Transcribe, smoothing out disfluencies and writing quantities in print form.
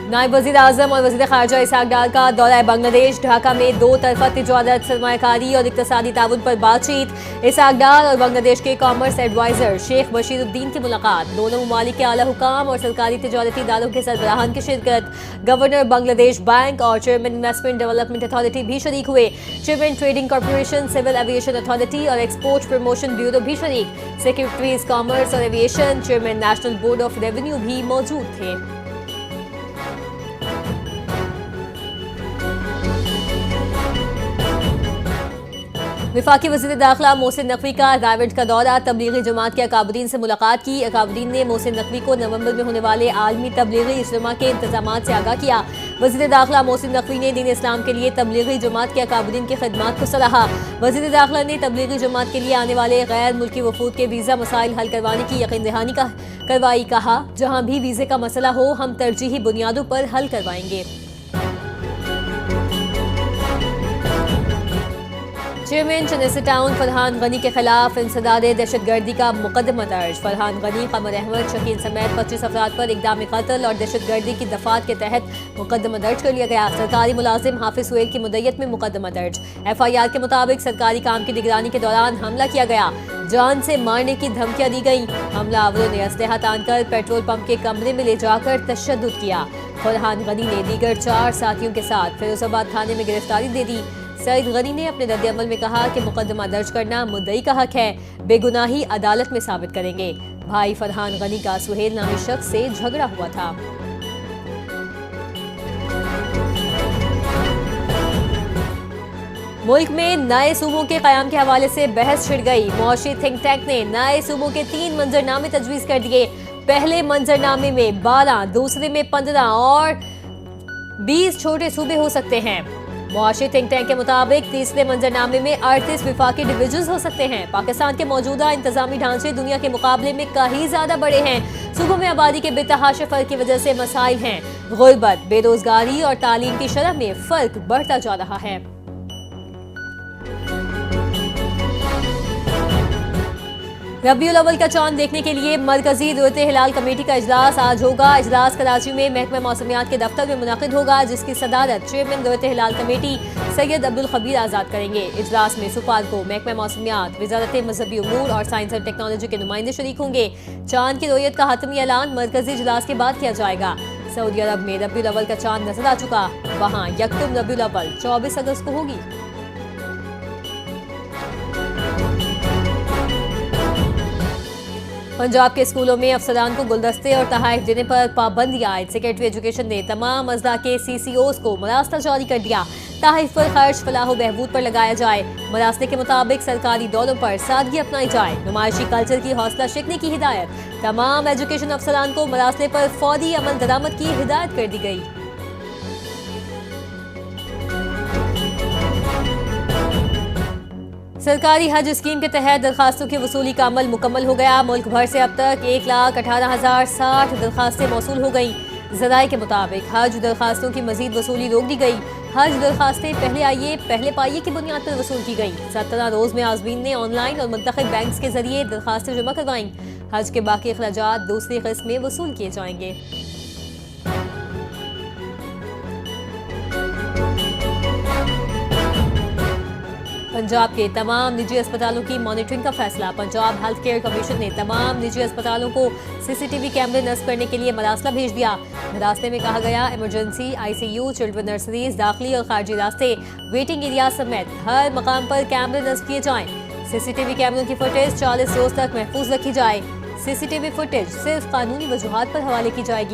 नायब वज़ीर आज़म और वज़ीर ख़ारजा इसहाक़ डार का दौरा बांग्लादेश। ढाका में दो तरफ़ा तिजारत, सरमायाकारी और इक़्तिसादी ताउन पर बातचीत। इसहाक़ डार और बांग्लादेश के कॉमर्स एडवाइज़र शेख बशीरुद्दीन की मुलाकात। दोनों ममालिक के आला हुकाम और सरकारी तिजारती इदारों के सरबराहान की शिरकत। गवर्नर बांग्लादेश बैंक और चेयरमैन इन्वेस्टमेंट डेवलपमेंट अथॉरिटी भी शरीक हुए। Chairman trading corporation, civil aviation authority और एक्सपोर्ट प्रमोशन ब्यूरो भी शरीक। सेक्रेटरीज कॉमर्स और aviation, chairman national board of revenue भी मौजूद थे। वफाकी वज़ीर दाखिला मोहसिन नकवी का रायवंड का दौरा। तबलीगी जमात के अकाबरीन से मुलाकात की। अकाबरीन ने मोहसिन नकवी को नवंबर में होने वाले आलमी तबलीगी इज्तिमा के इंतजाम से आगाह किया। वज़ीर दाखिला मोहसिन नकवी ने दीन इस्लाम के लिए तबलीगी जमात के अकाबरीन की खिदमात को सराहा। वज़ीर दाखिला ने तबलीगी जमात के लिए आने वाले गैर मुल्की वफूद के वीज़ा मसाइल हल करवाने की यकीन दहानी करवाई। कहा, जहाँ भी वीज़े का मसला हो हम तरजीही बुनियादों पर हल करवाएंगे। चेयरमैन चेन्नई टाउन फरहान गनी के खिलाफ इंसदाद दहशतगर्दी का मुकदमा दर्ज। फरहान गनी, कमर अहमद, शकील समेत 25 अफराद पर इक़दाम कत्ल और दहशतगर्दी की दफात के तहत मुकदमा दर्ज कर लिया गया। सरकारी मुलाजिम हाफिज सुहेल की मुद्दत में मुकदमा दर्ज। FIR के मुताबिक सरकारी काम की निगरानी के दौरान हमला किया गया। जान से मारने की धमकियां दी गई। हमलावरों ने असलहा तानकर पेट्रोल पंप के कमरे में ले जाकर तशद्दुद किया। फरहान गनी ने दीगर 4 साथियों के साथ फिरोजाबाद थाने में गिरफ्तारी दे दी। सईद गनी ने अपने रद्द-ए-अमल में कहा कि मुकदमा दर्ज करना मुद्दई का हक है, बेगुनाही अदालत में साबित करेंगे। भाई फरहान गनी का सुहेल नामी शख्स से झगड़ा हुआ था। मुल्क में नए सूबों के कयाम के हवाले से बहस छिड़ गई। मुआशी थिंक टैंक ने नए सूबों के 3 मंजरनामे तजवीज़ कर दिए। पहले मंजरनामे में 12, दूसरे में 15 और 20 छोटे सूबे हो सकते हैं। मुआशी थिंक टैंक के मुताबिक तीसरे मंजरनामे में 38 विफाकी डिवीजन हो सकते हैं। पाकिस्तान के मौजूदा इंतजामी ढांचे दुनिया के मुकाबले में कहीं ज्यादा बड़े हैं। सूबों में आबादी के बेतहाशा फर्क की वजह से मसाइल हैं। गुर्बत, बेरोजगारी और तालीम की शरह में फर्क बढ़ता जा रहा है। रबीउल अव्वल का चांद देखने के लिए मरकजी दुर्ते हिलाल कमेटी का इजलास आज होगा। इजलास कराची में महकमा मौसमियात के दफ्तर में मुनाकिद होगा, जिसकी सदारत चेयरमैन दुर्ते हिलाल कमेटी सैयद अब्दुल खबीर आज़ाद करेंगे। इजलास में सुपार को महकमा मौसमियात, वजारत मजहबी उमूर और साइंस और टेक्नोलॉजी के नुमाइंदे शरीक होंगे। चांद की रोयत का हतमी ऐलान मरकजी इजलास के बाद किया जाएगा। सऊदी अरब में रबीउल अव्वल का चांद नजर आ चुका। वहाँ यकम रबीउल अव्वल 24 अगस्त को होगी। पंजाब के स्कूलों में अफसरान को गुलदस्ते और तहाइफ देने पर पाबंदी आयद। सेक्रेटरी एजुकेशन ने तमाम अजला के CCOs को मरास्ता जारी कर दिया। तहाइफ पर खर्च फलाह बहबूद पर लगाया जाए। मरास्ते के मुताबिक सरकारी दौरों पर सादगी अपनाई जाए। नुमाइशी कल्चर की हौसला शिकने की हिदायत। तमाम एजुकेशन अफसरान को मरास्ते पर फौरी अमल दरामद की हिदायत कर दी गई। सरकारी हज स्कीम के तहत दरखास्तों की वसूली का अमल मुकम्मल हो गया। मुल्क भर से अब तक 1,18,060 दरखास्तें मौसूल हो गई। ज़राए के मुताबिक हज दरखास्तों की मजीद वसूली रोक दी गई। हज दरखास्तें पहले आइए पहले पाइए की बुनियाद पर वसूल की गई। 17 रोज में आज़मीन ने ऑनलाइन और मुंतखब बैंक के जरिए दरखास्तें जमा करवाईं। हज के बाकी अखराजात दूसरी किस्त में वसूल किए जाएंगे। पंजाब के तमाम निजी अस्पतालों की मॉनिटरिंग का फैसला। पंजाब हेल्थ केयर कमीशन ने तमाम निजी अस्पतालों को CCTV कैमरे नस्ब करने के लिए मरासला भेज दिया। मरासले में कहा गया, इमरजेंसी, ICU, चिल्ड्रन नर्सरीज, दाखिली और खारजी रास्ते, वेटिंग एरिया समेत हर मकाम पर कैमरे नस्ब किए जाएं। CCTV कैमरों की फुटेज 40 रोज तक महफूज रखी जाए। CCTV फुटेज सिर्फ कानूनी वजूहात पर हवाले की जाएगी।